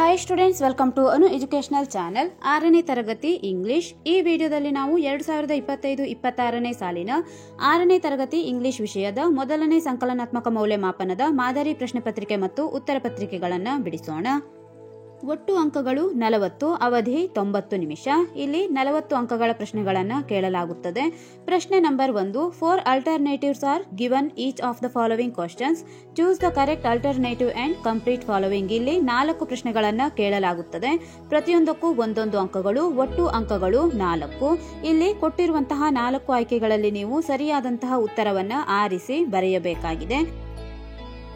Hi students, welcome to Anu educational channel. 6ನೇ ತರಗತಿ English. ಈ ವಿಡಿಯೋದಲ್ಲಿ ನಾವು 2025-26ನೇ ಸಾಲಿನ 6ನೇ ತರಗತಿ ಇಂಗ್ಲಿಷ್ ವಿಷಯದ ಮೊದಲನೇ ಸಂಕಲನಾತ್ಮಕ ಮೌಲ್ಯಮಾಪನದ ಮಾದರಿ ಪ್ರಶ್ನೆ ಪತ್ರಿಕೆ ಮತ್ತು ಉತ್ತರ ಪತ್ರಿಕೆಗಳನ್ನು ಬಿಡಿಸೋಣ. ಒಟ್ಟು ಅಂಕಗಳು 40, ಅವಧಿ 90 ನಿಮಿಷ. ಇಲ್ಲಿ 40 ಅಂಕಗಳ ಪ್ರಶ್ನೆಗಳನ್ನು ಕೇಳಲಾಗುತ್ತದೆ. ಪ್ರಶ್ನೆ number 1. 4 alternatives are given each of the following questions. Choose the correct alternative and complete following. ಇಲ್ಲಿ 4 ಪ್ರಶ್ನೆಗಳನ್ನು ಕೇಳಲಾಗುತ್ತದೆ. ಪ್ರತಿಯೊಂದಕ್ಕೂ ಒಂದೊಂದು ಅಂಕಗಳು, ಒಟ್ಟು ಅಂಕಗಳು 4. ಇಲ್ಲಿ ಕೊಟ್ಟಿರುವಂತಹ 4 ಆಯ್ಕೆಗಳಲ್ಲಿ ನೀವು ಸರಿಯಾದಂತಹ ಉತ್ತರವನ್ನು ಆರಿಸಿ ಬರೆಯಬೇಕಾಗಿದೆ.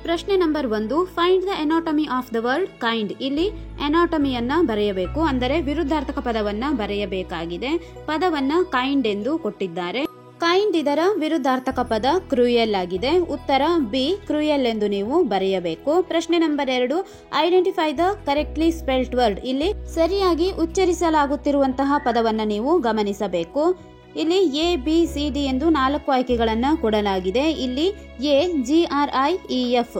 ಪ್ರಶ್ನೆ number 1. Find the anatomy of the word kind. ಇಲ್ಲಿ ಎನಾಟಮಿಯನ್ನ ಬರೆಯಬೇಕು, ಅಂದರೆ ವಿರುದ್ಧಾರ್ಥಕ ಪದವನ್ನ ಬರೆಯಬೇಕಾಗಿದೆ. ಪದವನ್ನ ಕೈಂಡ್ ಎಂದು ಕೊಟ್ಟಿದ್ದಾರೆ. ಕೈಂಡ್ ಇದರ ವಿರುದ್ಧಾರ್ಥಕ ಪದ ಕ್ರೂಯಲ್ ಆಗಿದೆ. ಉತ್ತರ ಬಿ, ಕ್ರೂಯಲ್ ಎಂದು ನೀವು ಬರೆಯಬೇಕು. ಪ್ರಶ್ನೆ number 2. Identify the correctly spelt word. ಇಲ್ಲಿ ಸರಿಯಾಗಿ ಉಚ್ಚರಿಸಲಾಗುತ್ತಿರುವಂತಹ ಪದವನ್ನ ನೀವು ಗಮನಿಸಬೇಕು. ಇಲ್ಲಿ ABCD ಎಂದು 4 ಆಯ್ಕೆಗಳನ್ನು ಕೊಡಲಾಗಿದೆ. ಇಲ್ಲಿ GRIEF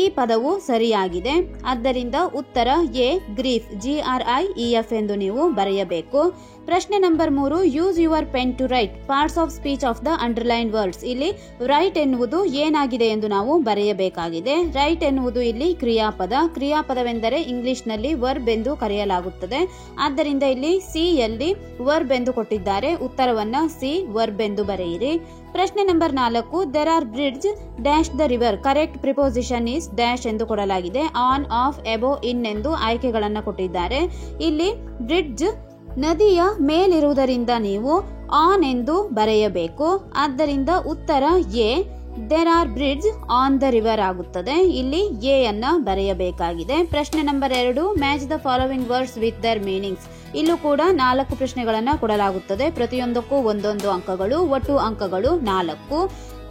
ಈ ಪದವು ಸರಿಯಾಗಿದೆ. ಆದ್ದರಿಂದ ಉತ್ತರ ಎ, ಗ್ರೀಫ್, GRIEF ಎಂದು ನೀವು ಬರೆಯಬೇಕು. ಪ್ರಶ್ನೆ number 3. Use your pen to write parts of speech of the underline words. ಇಲ್ಲಿ ರೈಟ್ ಎನ್ನುವುದು ಏನಾಗಿದೆ ಎಂದು ನಾವು ಬರೆಯಬೇಕಾಗಿದೆ. ರೈಟ್ ಎನ್ನುವುದು ಇಲ್ಲಿ ಕ್ರಿಯಾಪದ. ಕ್ರಿಯಾಪದವೆಂದರೆ ಇಂಗ್ಲಿಷ್ನಲ್ಲಿ ವರ್ಬ್ ಎಂದು ಕರೆಯಲಾಗುತ್ತದೆ. ಆದ್ದರಿಂದ ಇಲ್ಲಿ ಸಿ ಯಲ್ಲಿ ವರ್ಬ್ ಎಂದು ಕೊಟ್ಟಿದ್ದಾರೆ. ಉತ್ತರವನ್ನ ಸಿ, ವರ್ಬ್ ಎಂದು ಬರೆಯಿರಿ. ಪ್ರಶ್ನೆ number 4. There are bridge dash the river. Correct preposition is dash ಎಂದು ಕೊಡಲಾಗಿದೆ. ಆನ್, ಆಫ್, ಎಬೋ, ಇನ್ ಎಂದು ಆಯ್ಕೆಗಳನ್ನು ಕೊಟ್ಟಿದ್ದಾರೆ. ಇಲ್ಲಿ ಬ್ರಿಡ್ಜ್ ನದಿಯ ಮೇಲಿರುವುದರಿಂದ ನೀವು ಆನ್ ಎಂದು ಬರೆಯಬೇಕು. ಆದ್ದರಿಂದ ಉತ್ತರ A, there are bridge on the river ಆಗುತ್ತದೆ. ಇಲ್ಲಿ ಎ ಅನ್ನ ಬರೆಯಬೇಕಾಗಿದೆ. ಪ್ರಶ್ನೆ number 2. Match the following words with their meanings. ಇಲ್ಲೂ ಕೂಡ 4 ಪ್ರಶ್ನೆಗಳನ್ನು ಕೊಡಲಾಗುತ್ತದೆ. ಪ್ರತಿಯೊಂದಕ್ಕೂ ಒಂದೊಂದು ಅಂಕಗಳು, ಒಟ್ಟು ಅಂಕಗಳು 4.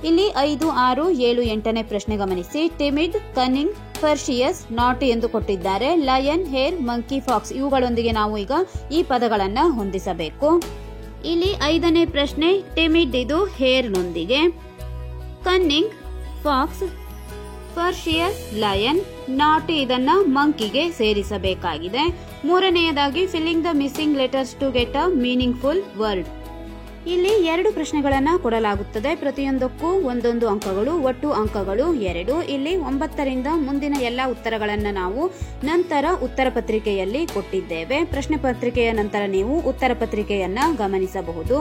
ಇಲ್ಲಿ 5, 6, 7, 8ನೇ ಪ್ರಶ್ನೆ ಗಮನಿಸಿ. ಟಿಮಿಡ್, ಕನ್ನಿಂಗ್, ಫರ್ಷಿಯಸ್, ನಾಟಿ ಎಂದು ಕೊಟ್ಟಿದ್ದಾರೆ. ಲಯನ್, ಹೇರ್, ಮಂಕಿ, ಫಾಕ್ಸ್ ಇವುಗಳೊಂದಿಗೆ ನಾವು ಈಗ ಈ ಪದಗಳನ್ನು ಹೊಂದಿಸಬೇಕು. ಇಲ್ಲಿ 5ನೇ ಪ್ರಶ್ನೆ ಟಿಮಿಡ್ ಇದು ಹೇರ್ ನೊಂದಿಗೆ, ಕನ್ನಿಂಗ್ ಫಾಕ್ಸ್, ಫರ್ಷಿಯಸ್ ಲಯನ್, ನಾಟಿ ಇದನ್ನ ಮಂಕಿಗೆ ಸೇರಿಸಬೇಕಾಗಿದೆ. 3ನೇಯದಾಗಿ filling the missing letters to get a meaningful word. ಇಲ್ಲಿ 2 ಪ್ರಶ್ನೆಗಳನ್ನು ಕೊಡಲಾಗುತ್ತದೆ. ಪ್ರತಿಯೊಂದಕ್ಕೂ ಒಂದೊಂದು ಅಂಕಗಳು, ಒಟ್ಟು ಅಂಕಗಳು 2. ಇಲ್ಲಿ 9ರಿಂದ ಮುಂದಿನ ಎಲ್ಲ ಉತ್ತರಗಳನ್ನು ನಾವು ನಂತರ ಉತ್ತರ ಪತ್ರಿಕೆಯಲ್ಲಿ ಕೊಟ್ಟಿದ್ದೇವೆ. ಪ್ರಶ್ನೆ ಪತ್ರಿಕೆಯ ನಂತರ ನೀವು ಉತ್ತರ ಪತ್ರಿಕೆಯನ್ನ ಗಮನಿಸಬಹುದು.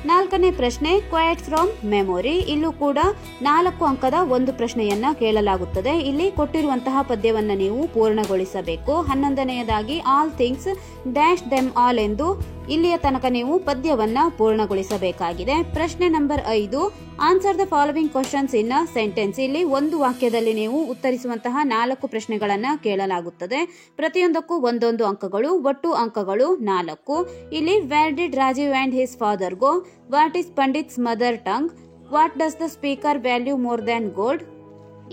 4ನೇ ಪ್ರಶ್ನೆ ಕ್ವೈಟ್ ಫ್ರಮ್ ಮೆಮೊರಿ. ಇಲ್ಲೂ ಕೂಡ 4 ಅಂಕದ ಒಂದು ಪ್ರಶ್ನೆಯನ್ನ ಕೇಳಲಾಗುತ್ತದೆ. ಇಲ್ಲಿ ಕೊಟ್ಟಿರುವಂತಹ ಪದ್ಯವನ್ನ ನೀವು ಪೂರ್ಣಗೊಳಿಸಬೇಕು. 11ನೇಯದಾಗಿ all things dash them all ಎಂದು ಇಲ್ಲಿಯ ತನಕ ನೀವು ಪದ್ಯವನ್ನ ಪೂರ್ಣಗೊಳಿಸಬೇಕಾಗಿದೆ. ಪ್ರಶ್ನೆ number 5. Answer the following questions in a sentence. ಇಲ್ಲಿ ಒಂದು ವಾಕ್ಯದಲ್ಲಿ ನೀವು ಉತ್ತರಿಸುವಂತಹ 4 ಪ್ರಶ್ನೆಗಳನ್ನ ಕೇಳಲಾಗುತ್ತದೆ. ಪ್ರತಿಯೊಂದಕ್ಕೂ ಒಂದೊಂದು ಅಂಕಗಳು, ಒಟ್ಟು ಅಂಕಗಳು 4. ಇಲ್ಲಿ where did Rajiv and his father go? What is Pandit's mother tongue? What does the speaker value more than gold?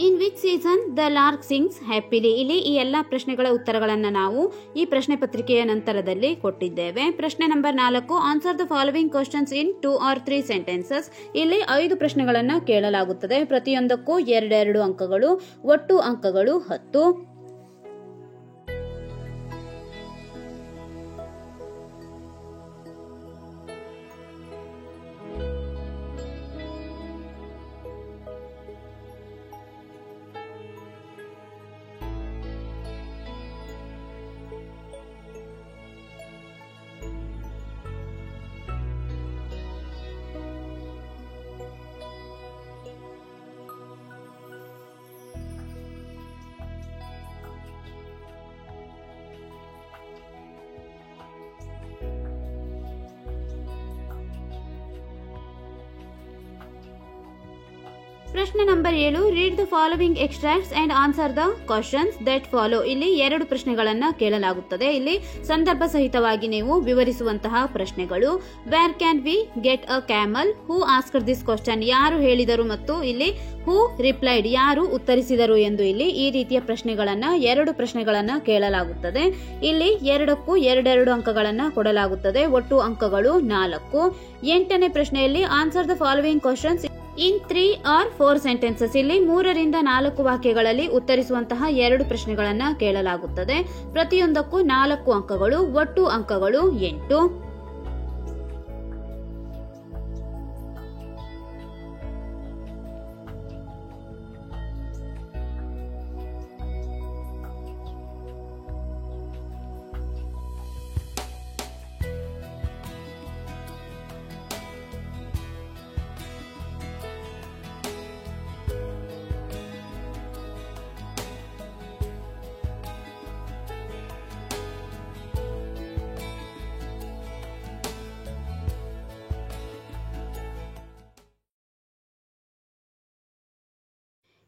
In which season the lark sings happily? ಇಲ್ಲಿ ಈ ಎಲ್ಲಾ ಪ್ರಶ್ನೆಗಳ ಉತ್ತರಗಳನ್ನು ನಾವು ಈ ಪ್ರಶ್ನೆ ಪತ್ರಿಕೆಯ ನಂತರದಲ್ಲಿ ಕೊಟ್ಟಿದ್ದೇವೆ. ಪ್ರಶ್ನೆ number 4. Answer the following questions in 2 or 3 sentences. ಇಲ್ಲಿ 5 ಪ್ರಶ್ನೆಗಳನ್ನು ಕೇಳಲಾಗುತ್ತದೆ. ಪ್ರತಿಯೊಂದಕ್ಕೂ 2 ಅಂಕಗಳು, ಒಟ್ಟು ಅಂಕಗಳು 10. ಪ್ರಶ್ನೆ number 7. Read the following extracts and answer the questions that follow. ಇಲ್ಲಿ 2 ಪ್ರಶ್ನೆಗಳನ್ನ ಕೇಳಲಾಗುತ್ತದೆ. ಇಲ್ಲಿ ಸಂದರ್ಭ ಸಹಿತವಾಗಿ ನೀವು ವಿವರಿಸುವಂತಹ ಪ್ರಶ್ನೆಗಳು. Where can we get a camel? Who asked this question? ಯಾರು ಹೇಳಿದರು? ಮತ್ತು ಇಲ್ಲಿ ಹೂ ರಿಪ್ಲೈಡ್? ಯಾರು ಉತ್ತರಿಸಿದರು ಎಂದು ಇಲ್ಲಿ ಈ ರೀತಿಯ ಪ್ರಶ್ನೆಗಳನ್ನ 2 ಪ್ರಶ್ನೆಗಳನ್ನ ಕೇಳಲಾಗುತ್ತದೆ. ಇಲ್ಲಿ 2ಕ್ಕೂ 2 ಅಂಕಗಳನ್ನ ಕೊಡಲಾಗುತ್ತದೆ. ಒಟ್ಟು ಅಂಕಗಳು 4. 8ನೇ ಪ್ರಶ್ನೆಯಲ್ಲಿ answer the following questions in 3 or 4 sentences ಇಲ್ಲಿ 3ರಿಂದ 4 ವಾಕ್ಯಗಳಲ್ಲಿ ಉತ್ತರಿಸುವಂತಹ 2 ಪ್ರಶ್ನೆಗಳನ್ನ ಕೇಳಲಾಗುತ್ತದೆ. ಪ್ರತಿಯೊಂದಕ್ಕೂ 4 ಅಂಕಗಳು, ಒಟ್ಟು ಅಂಕಗಳು 8.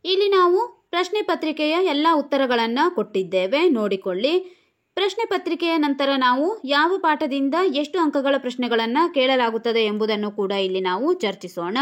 ಇಲ್ಲಿ ನಾವು ಪ್ರಶ್ನೆ ಪತ್ರಿಕೆಯ ಎಲ್ಲ ಉತ್ತರಗಳನ್ನು ಕೊಟ್ಟಿದ್ದೇವೆ, ನೋಡಿಕೊಳ್ಳಿ. ಪ್ರಶ್ನೆ ಪತ್ರಿಕೆಯ ನಂತರ ನಾವು ಯಾವ ಪಾಠದಿಂದ ಎಷ್ಟು ಅಂಕಗಳ ಪ್ರಶ್ನೆಗಳನ್ನು ಕೇಳಲಾಗುತ್ತದೆ ಎಂಬುದನ್ನು ಕೂಡ ಇಲ್ಲಿ ನಾವು ಚರ್ಚಿಸೋಣ.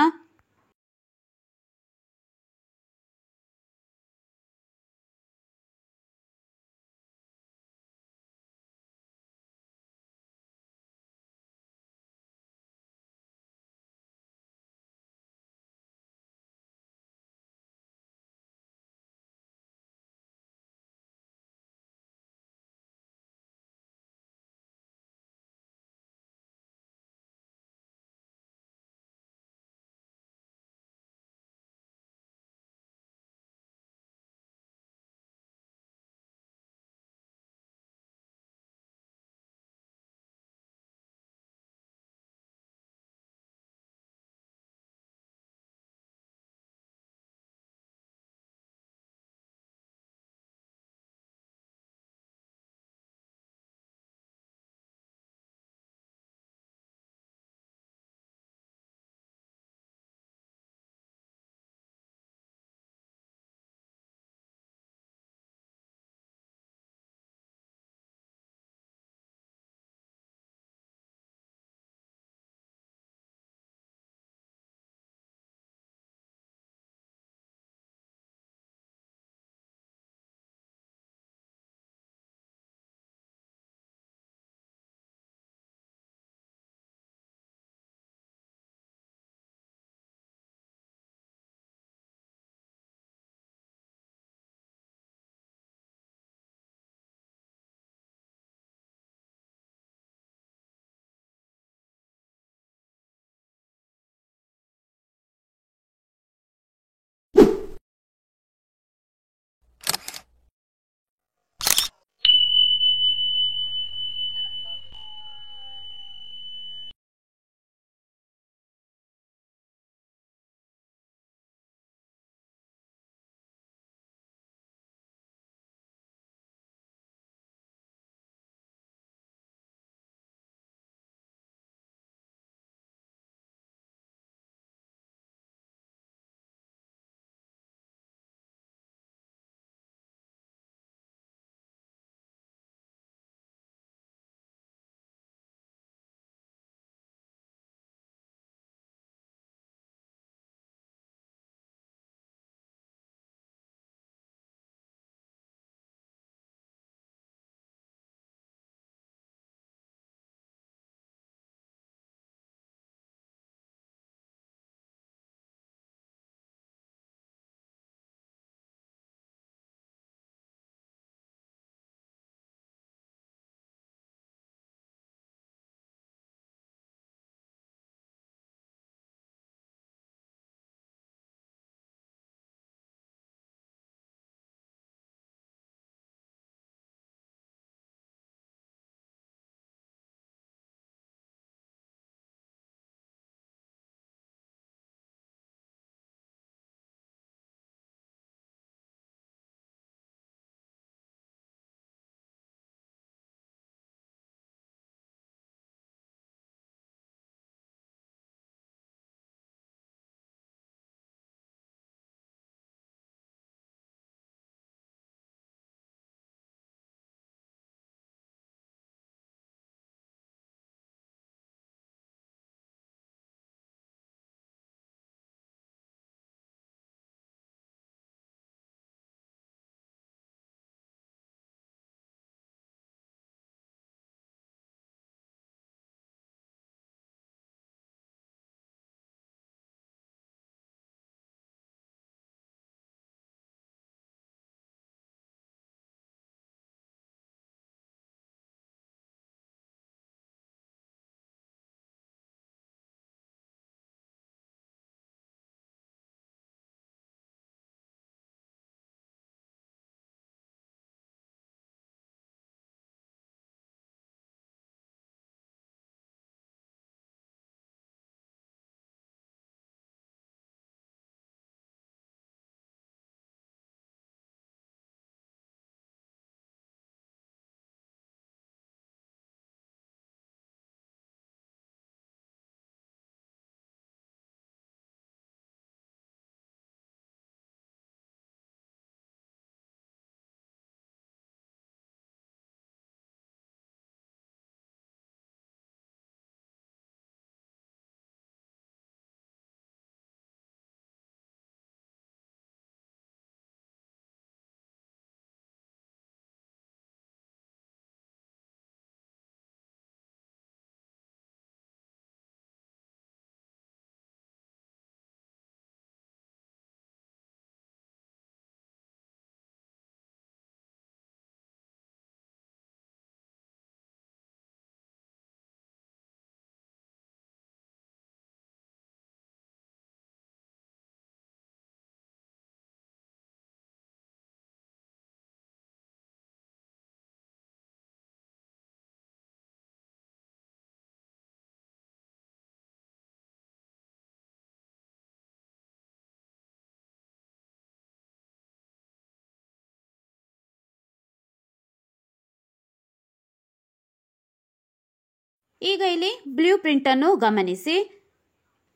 ಈಗ ಇಲ್ಲಿ ಬ್ಲೂ ಪ್ರಿಂಟ್ ಅನ್ನು ಗಮನಿಸಿ.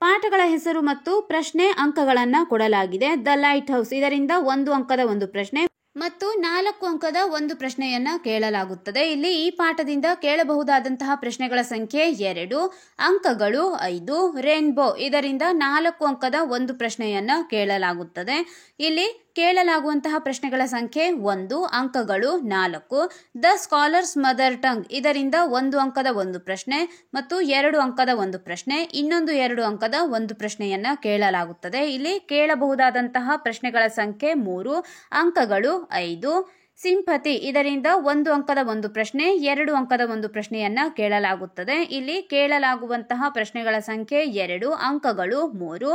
ಪಾಠಗಳ ಹೆಸರು ಮತ್ತು ಪ್ರಶ್ನೆ ಅಂಕಗಳನ್ನು ಕೊಡಲಾಗಿದೆ. ದ ಲೈಟ್ ಹೌಸ್ ಇದರಿಂದ 1 ಅಂಕದ ಒಂದು ಪ್ರಶ್ನೆ ಮತ್ತು 4 ಅಂಕದ ಒಂದು ಪ್ರಶ್ನೆಯನ್ನ ಕೇಳಲಾಗುತ್ತದೆ. ಇಲ್ಲಿ ಈ ಪಾಠದಿಂದ ಕೇಳಬಹುದಾದಂತಹ ಪ್ರಶ್ನೆಗಳ ಸಂಖ್ಯೆ 2, ಅಂಕಗಳು 5. ರೇನ್ಬೋ ಇದರಿಂದ 4 ಅಂಕದ ಒಂದು ಪ್ರಶ್ನೆಯನ್ನ ಕೇಳಲಾಗುತ್ತದೆ. ಇಲ್ಲಿ ಕೇಳಲಾಗುವಂತಹ ಪ್ರಶ್ನೆಗಳ ಸಂಖ್ಯೆ 1, ಅಂಕಗಳು 4. ದ ಸ್ಕಾಲರ್ಸ್ ಮದರ್ ಟಂಗ್ ಇದರಿಂದ 1 ಅಂಕದ ಒಂದು ಪ್ರಶ್ನೆ ಮತ್ತು 2 ಅಂಕದ ಒಂದು ಪ್ರಶ್ನೆ, ಇನ್ನೊಂದು 2 ಅಂಕದ ಒಂದು ಪ್ರಶ್ನೆಯನ್ನ ಕೇಳಲಾಗುತ್ತದೆ. ಇಲ್ಲಿ ಕೇಳಬಹುದಾದಂತಹ ಪ್ರಶ್ನೆಗಳ ಸಂಖ್ಯೆ 3, ಅಂಕಗಳು 5. ಸಿಂಪತಿ ಇದರಿಂದ 1 ಅಂಕದ ಒಂದು ಪ್ರಶ್ನೆ, 2 ಅಂಕದ ಒಂದು ಪ್ರಶ್ನೆಯನ್ನ ಕೇಳಲಾಗುತ್ತದೆ. ಇಲ್ಲಿ ಕೇಳಲಾಗುವಂತಹ ಪ್ರಶ್ನೆಗಳ ಸಂಖ್ಯೆ 2, ಅಂಕಗಳು 3.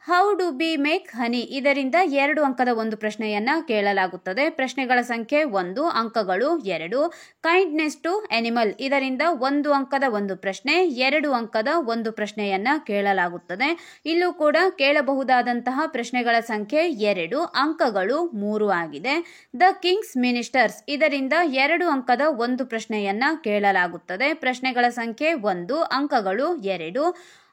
ಹೌ ಡು ಬಿ ಮೇಕ್ ಹನಿ ಇದರಿಂದ 2 ಅಂಕದ ಒಂದು ಪ್ರಶ್ನೆಯನ್ನ ಕೇಳಲಾಗುತ್ತದೆ. ಪ್ರಶ್ನೆಗಳ ಸಂಖ್ಯೆ 1, ಅಂಕಗಳು 2. ಕೈಂಡ್ನೆಸ್ ಟು ಅನಿಮಲ್ ಇದರಿಂದ 1 ಅಂಕದ ಒಂದು ಪ್ರಶ್ನೆ, 2 ಅಂಕದ ಒಂದು ಪ್ರಶ್ನೆಯನ್ನ ಕೇಳಲಾಗುತ್ತದೆ. ಇಲ್ಲೂ ಕೂಡ ಕೇಳಬಹುದಾದಂತಹ ಪ್ರಶ್ನೆಗಳ ಸಂಖ್ಯೆ 2, ಅಂಕಗಳು 3 ಆಗಿದೆ. ದ ಕಿಂಗ್ಸ್ ಮಿನಿಸ್ಟರ್ಸ್ ಇದರಿಂದ 2 ಅಂಕದ ಒಂದು ಪ್ರಶ್ನೆಯನ್ನ ಕೇಳಲಾಗುತ್ತದೆ. ಪ್ರಶ್ನೆಗಳ ಸಂಖ್ಯೆ 1, ಅಂಕಗಳು 2.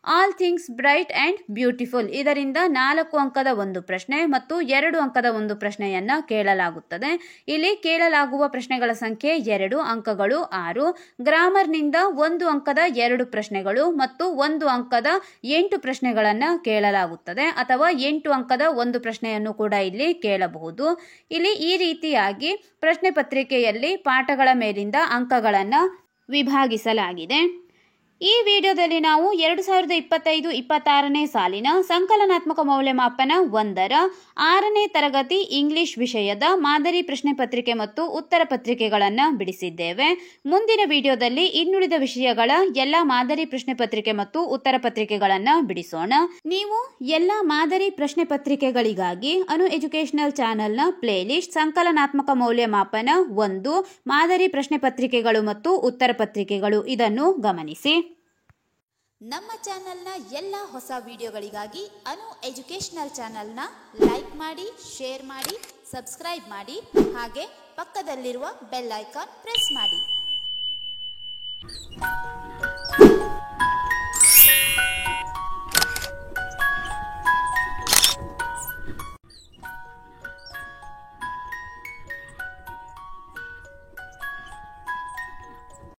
All things bright and beautiful ಇದರಿಂದ 4 ಅಂಕದ ಒಂದು ಪ್ರಶ್ನೆ ಮತ್ತು 2 ಅಂಕದ ಒಂದು ಪ್ರಶ್ನೆಯನ್ನ ಕೇಳಲಾಗುತ್ತದೆ. ಇಲ್ಲಿ ಕೇಳಲಾಗುವ ಪ್ರಶ್ನೆಗಳ ಸಂಖ್ಯೆ 2, ಅಂಕಗಳು 6. ಗ್ರಾಮರ್ನಿಂದ 1 ಅಂಕದ 2 ಪ್ರಶ್ನೆಗಳು ಮತ್ತು 1 ಅಂಕದ 8 ಪ್ರಶ್ನೆಗಳನ್ನ ಕೇಳಲಾಗುತ್ತದೆ ಅಥವಾ 8 ಅಂಕದ ಒಂದು ಪ್ರಶ್ನೆಯನ್ನು ಕೂಡ ಇಲ್ಲಿ ಕೇಳಬಹುದು. ಇಲ್ಲಿ ಈ ರೀತಿಯಾಗಿ ಪ್ರಶ್ನೆ ಪತ್ರಿಕೆಯಲ್ಲಿ ಪಾಠಗಳ ಮೇಲಿಂದ ಅಂಕಗಳನ್ನ ವಿಭಾಗಿಸಲಾಗಿದೆ. ಈ ವಿಡಿಯೋದಲ್ಲಿ ನಾವು 2025-26ನೇ ಸಾಲಿನ ಸಂಕಲನಾತ್ಮಕ ಮೌಲ್ಯಮಾಪನ 1ರ 6ನೇ ತರಗತಿ ಇಂಗ್ಲಿಷ್ ವಿಷಯದ ಮಾದರಿ ಪ್ರಶ್ನೆ ಪತ್ರಿಕೆ ಮತ್ತು ಉತ್ತರ ಪತ್ರಿಕೆಗಳನ್ನು ಬಿಡಿಸಿದ್ದೇವೆ. ಮುಂದಿನ ವಿಡಿಯೋದಲ್ಲಿ ಇನ್ನುಳಿದ ವಿಷಯಗಳ ಎಲ್ಲ ಮಾದರಿ ಪ್ರಶ್ನೆ ಪತ್ರಿಕೆ ಮತ್ತು ಉತ್ತರ ಪತ್ರಿಕೆಗಳನ್ನು ಬಿಡಿಸೋಣ. ನೀವು ಎಲ್ಲ ಮಾದರಿ ಪ್ರಶ್ನೆ ಪತ್ರಿಕೆಗಳಿಗಾಗಿ ಅನು ಎಜುಕೇಶನಲ್ ಚಾನೆಲ್ನ ಪ್ಲೇಲಿಸ್ಟ್ ಸಂಕಲನಾತ್ಮಕ ಮೌಲ್ಯಮಾಪನ 1 ಮಾದರಿ ಪ್ರಶ್ನೆ ಪತ್ರಿಕೆಗಳು ಮತ್ತು ಉತ್ತರ ಪತ್ರಿಕೆಗಳು ಇದನ್ನು ಗಮನಿಸಿ. ನಮ್ಮ ಚಾನೆಲ್ನ ಎಲ್ಲ ಹೊಸ ವಿಡಿಯೋಗಳಿಗಾಗಿ ಅನು ಎಜುಕೇಶನಲ್ ಚಾನೆಲ್ನ ಲೈಕ್ ಮಾಡಿ, ಶೇರ್ ಮಾಡಿ, ಸಬ್ಸ್ಕ್ರೈಬ್ ಮಾಡಿ, ಹಾಗೆ ಪಕ್ಕದಲ್ಲಿರುವ ಬೆಲ್ ಐಕಾನ್ ಪ್ರೆಸ್ ಮಾಡಿ.